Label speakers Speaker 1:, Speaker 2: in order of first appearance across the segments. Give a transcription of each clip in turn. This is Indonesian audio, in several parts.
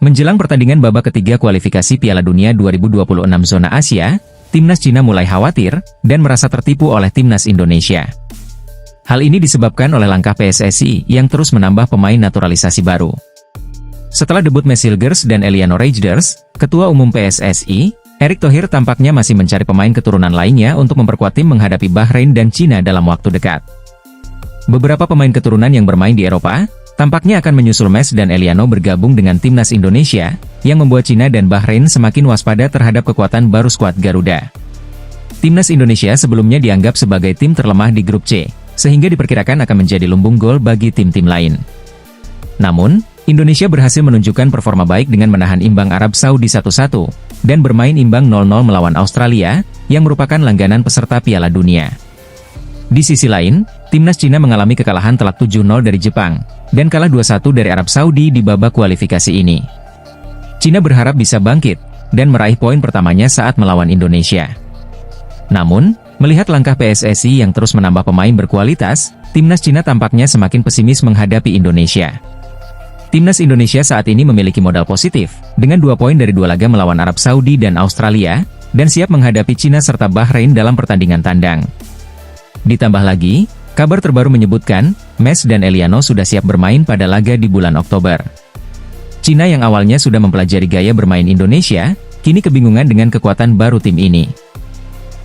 Speaker 1: Menjelang pertandingan babak ketiga kualifikasi Piala Dunia 2026 zona Asia, timnas Cina mulai khawatir dan merasa tertipu oleh timnas Indonesia. Hal ini disebabkan oleh langkah PSSI yang terus menambah pemain naturalisasi baru. Setelah debut Max Hilgers dan Eliano Reijnders, Ketua Umum PSSI, Erick Thohir tampaknya masih mencari pemain keturunan lainnya untuk memperkuat tim menghadapi Bahrain dan Cina dalam waktu dekat. Beberapa pemain keturunan yang bermain di Eropa tampaknya akan menyusul Max dan Eliano bergabung dengan timnas Indonesia, yang membuat Cina dan Bahrain semakin waspada terhadap kekuatan baru skuad Garuda. Timnas Indonesia sebelumnya dianggap sebagai tim terlemah di grup C, sehingga diperkirakan akan menjadi lumbung gol bagi tim-tim lain. Namun, Indonesia berhasil menunjukkan performa baik dengan menahan imbang Arab Saudi 1-1, dan bermain imbang 0-0 melawan Australia, yang merupakan langganan peserta Piala Dunia. Di sisi lain, timnas Cina mengalami kekalahan telak 7-0 dari Jepang, dan kalah 2-1 dari Arab Saudi di babak kualifikasi ini. Cina berharap bisa bangkit, dan meraih poin pertamanya saat melawan Indonesia. Namun, melihat langkah PSSI yang terus menambah pemain berkualitas, timnas Cina tampaknya semakin pesimis menghadapi Indonesia. Timnas Indonesia saat ini memiliki modal positif, dengan 2 poin dari 2 laga melawan Arab Saudi dan Australia, dan siap menghadapi Cina serta Bahrain dalam pertandingan tandang. Ditambah lagi, kabar terbaru menyebutkan, Max dan Eliano sudah siap bermain pada laga di bulan Oktober. Cina yang awalnya sudah mempelajari gaya bermain Indonesia, kini kebingungan dengan kekuatan baru tim ini.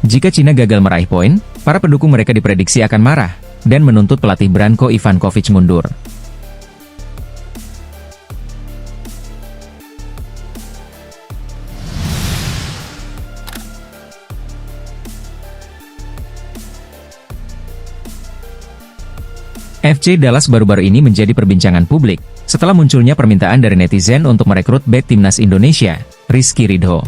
Speaker 1: Jika Cina gagal meraih poin, para pendukung mereka diprediksi akan marah, dan menuntut pelatih Branko Ivankovic mundur. FC Dallas baru-baru ini menjadi perbincangan publik, setelah munculnya permintaan dari netizen untuk merekrut bek timnas Indonesia, Rizky Ridho.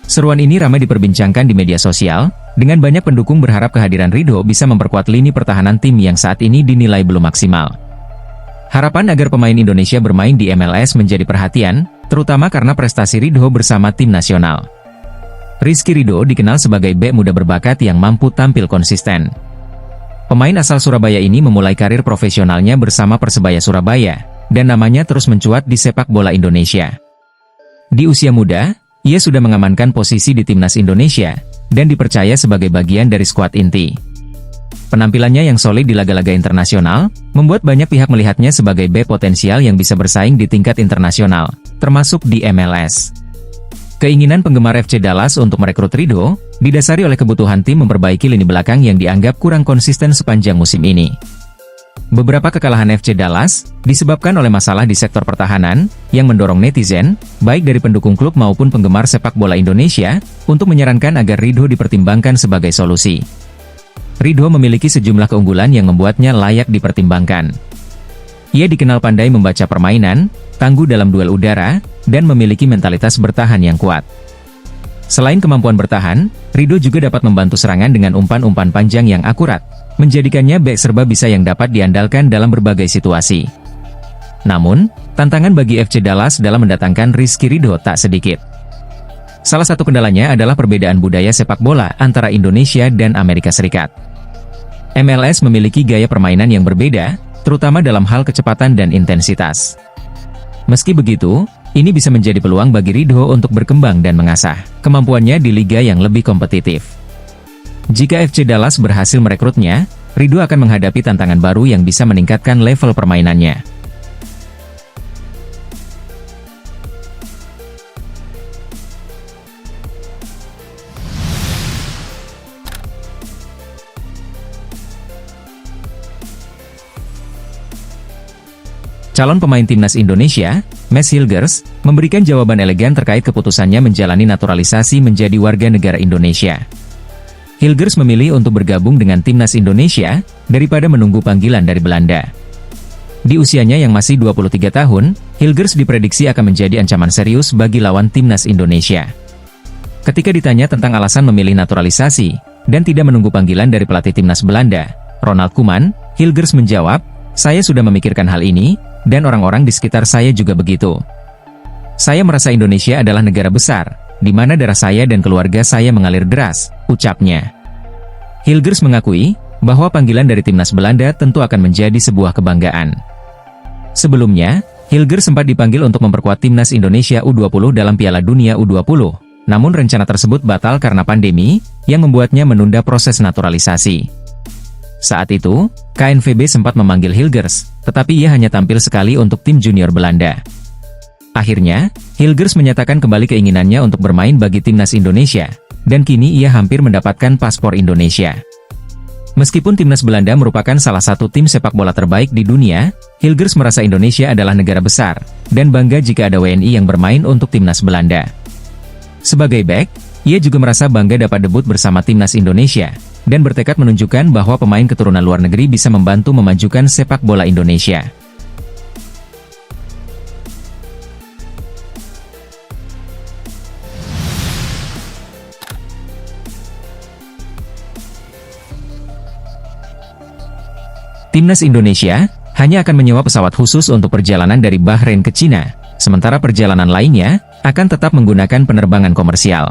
Speaker 1: Seruan ini ramai diperbincangkan di media sosial, dengan banyak pendukung berharap kehadiran Ridho bisa memperkuat lini pertahanan tim yang saat ini dinilai belum maksimal. Harapan agar pemain Indonesia bermain di MLS menjadi perhatian, terutama karena prestasi Ridho bersama tim nasional. Rizky Ridho dikenal sebagai bek muda berbakat yang mampu tampil konsisten. Pemain asal Surabaya ini memulai karir profesionalnya bersama Persebaya Surabaya, dan namanya terus mencuat di sepak bola Indonesia. Di usia muda, ia sudah mengamankan posisi di timnas Indonesia, dan dipercaya sebagai bagian dari skuad inti. Penampilannya yang solid di laga-laga internasional, membuat banyak pihak melihatnya sebagai bek potensial yang bisa bersaing di tingkat internasional, termasuk di MLS. Keinginan penggemar FC Dallas untuk merekrut Ridho, didasari oleh kebutuhan tim memperbaiki lini belakang yang dianggap kurang konsisten sepanjang musim ini. Beberapa kekalahan FC Dallas, disebabkan oleh masalah di sektor pertahanan, yang mendorong netizen, baik dari pendukung klub maupun penggemar sepak bola Indonesia, untuk menyarankan agar Ridho dipertimbangkan sebagai solusi. Ridho memiliki sejumlah keunggulan yang membuatnya layak dipertimbangkan. Ia dikenal pandai membaca permainan, tangguh dalam duel udara, dan memiliki mentalitas bertahan yang kuat. Selain kemampuan bertahan, Ridho juga dapat membantu serangan dengan umpan-umpan panjang yang akurat, menjadikannya bek serba bisa yang dapat diandalkan dalam berbagai situasi. Namun, tantangan bagi FC Dallas dalam mendatangkan Rizky Ridho tak sedikit. Salah satu kendalanya adalah perbedaan budaya sepak bola antara Indonesia dan Amerika Serikat. MLS memiliki gaya permainan yang berbeda, terutama dalam hal kecepatan dan intensitas. Meski begitu, ini bisa menjadi peluang bagi Ridho untuk berkembang dan mengasah kemampuannya di liga yang lebih kompetitif. Jika FC Dallas berhasil merekrutnya, Ridho akan menghadapi tantangan baru yang bisa meningkatkan level permainannya. Calon pemain timnas Indonesia, Max Hilgers, memberikan jawaban elegan terkait keputusannya menjalani naturalisasi menjadi warga negara Indonesia. Hilgers memilih untuk bergabung dengan timnas Indonesia, daripada menunggu panggilan dari Belanda. Di usianya yang masih 23 tahun, Hilgers diprediksi akan menjadi ancaman serius bagi lawan timnas Indonesia. Ketika ditanya tentang alasan memilih naturalisasi, dan tidak menunggu panggilan dari pelatih timnas Belanda, Ronald Koeman, Hilgers menjawab, "Saya sudah memikirkan hal ini, dan orang-orang di sekitar saya juga begitu. Saya merasa Indonesia adalah negara besar, di mana darah saya dan keluarga saya mengalir deras," ucapnya. Hilgers mengakui bahwa panggilan dari timnas Belanda tentu akan menjadi sebuah kebanggaan. Sebelumnya, Hilger sempat dipanggil untuk memperkuat timnas Indonesia U20 dalam Piala Dunia U20. Namun rencana tersebut batal karena pandemi, yang membuatnya menunda proses naturalisasi. Saat itu, KNVB sempat memanggil Hilgers, tetapi ia hanya tampil sekali untuk tim junior Belanda. Akhirnya, Hilgers menyatakan kembali keinginannya untuk bermain bagi timnas Indonesia, dan kini ia hampir mendapatkan paspor Indonesia. Meskipun timnas Belanda merupakan salah satu tim sepak bola terbaik di dunia, Hilgers merasa Indonesia adalah negara besar, dan bangga jika ada WNI yang bermain untuk timnas Belanda. Sebagai bek, ia juga merasa bangga dapat debut bersama timnas Indonesia, dan bertekad menunjukkan bahwa pemain keturunan luar negeri bisa membantu memajukan sepak bola Indonesia. Timnas Indonesia hanya akan menyewa pesawat khusus untuk perjalanan dari Bahrain ke Cina, sementara perjalanan lainnya akan tetap menggunakan penerbangan komersial.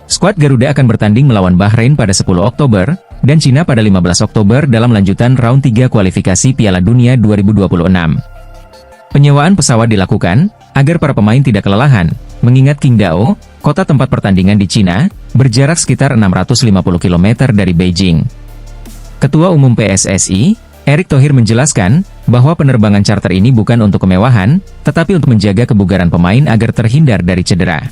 Speaker 1: Skuad Garuda akan bertanding melawan Bahrain pada 10 Oktober, dan Cina pada 15 Oktober dalam lanjutan round 3 kualifikasi Piala Dunia 2026. Penyewaan pesawat dilakukan agar para pemain tidak kelelahan, mengingat Qingdao, kota tempat pertandingan di Cina, berjarak sekitar 650 km dari Beijing. Ketua Umum PSSI, Erick Thohir menjelaskan bahwa penerbangan charter ini bukan untuk kemewahan, tetapi untuk menjaga kebugaran pemain agar terhindar dari cedera.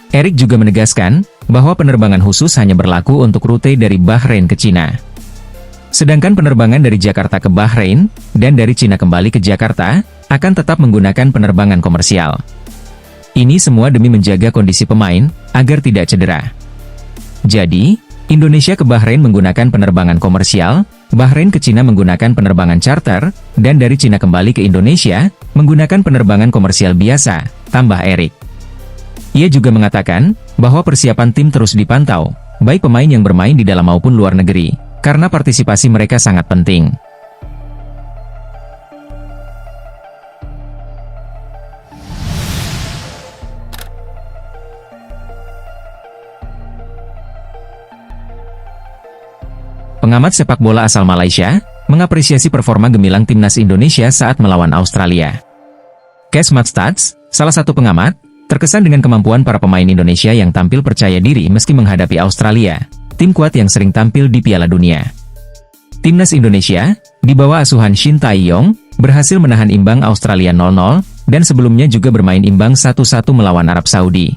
Speaker 1: Erick juga menegaskan bahwa penerbangan khusus hanya berlaku untuk rute dari Bahrain ke Cina. Sedangkan penerbangan dari Jakarta ke Bahrain, dan dari Cina kembali ke Jakarta, akan tetap menggunakan penerbangan komersial. Ini semua demi menjaga kondisi pemain, agar tidak cedera. Jadi, Indonesia ke Bahrain menggunakan penerbangan komersial, Bahrain ke Cina menggunakan penerbangan charter, dan dari Cina kembali ke Indonesia, menggunakan penerbangan komersial biasa, tambah Erick. Ia juga mengatakan, bahwa persiapan tim terus dipantau, baik pemain yang bermain di dalam maupun luar negeri, karena partisipasi mereka sangat penting. Pengamat sepak bola asal Malaysia, mengapresiasi performa gemilang timnas Indonesia saat melawan Australia. Kees Matstad, salah satu pengamat, terkesan dengan kemampuan para pemain Indonesia yang tampil percaya diri meski menghadapi Australia, tim kuat yang sering tampil di Piala Dunia. Timnas Indonesia, di bawah asuhan Shin Tae-yong, berhasil menahan imbang Australia 0-0, dan sebelumnya juga bermain imbang 1-1 melawan Arab Saudi.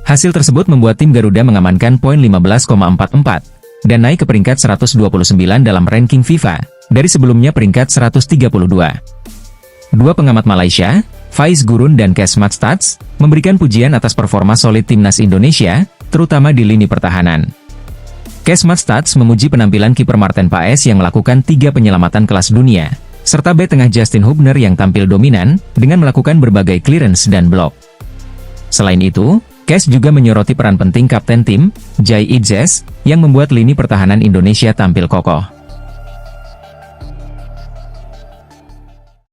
Speaker 1: Hasil tersebut membuat tim Garuda mengamankan poin 15,44, dan naik ke peringkat 129 dalam ranking FIFA, dari sebelumnya peringkat 132. Dua pengamat Malaysia, Faiz Gurun dan Kees Matstad, memberikan pujian atas performa solid timnas Indonesia, terutama di lini pertahanan. Kees Matstad memuji penampilan kiper Marten Paes yang melakukan 3 penyelamatan kelas dunia, serta bek tengah Justin Hubner yang tampil dominan, dengan melakukan berbagai clearance dan blok. Selain itu, Kees juga menyoroti peran penting kapten tim, Jai Idzes, yang membuat lini pertahanan Indonesia tampil kokoh.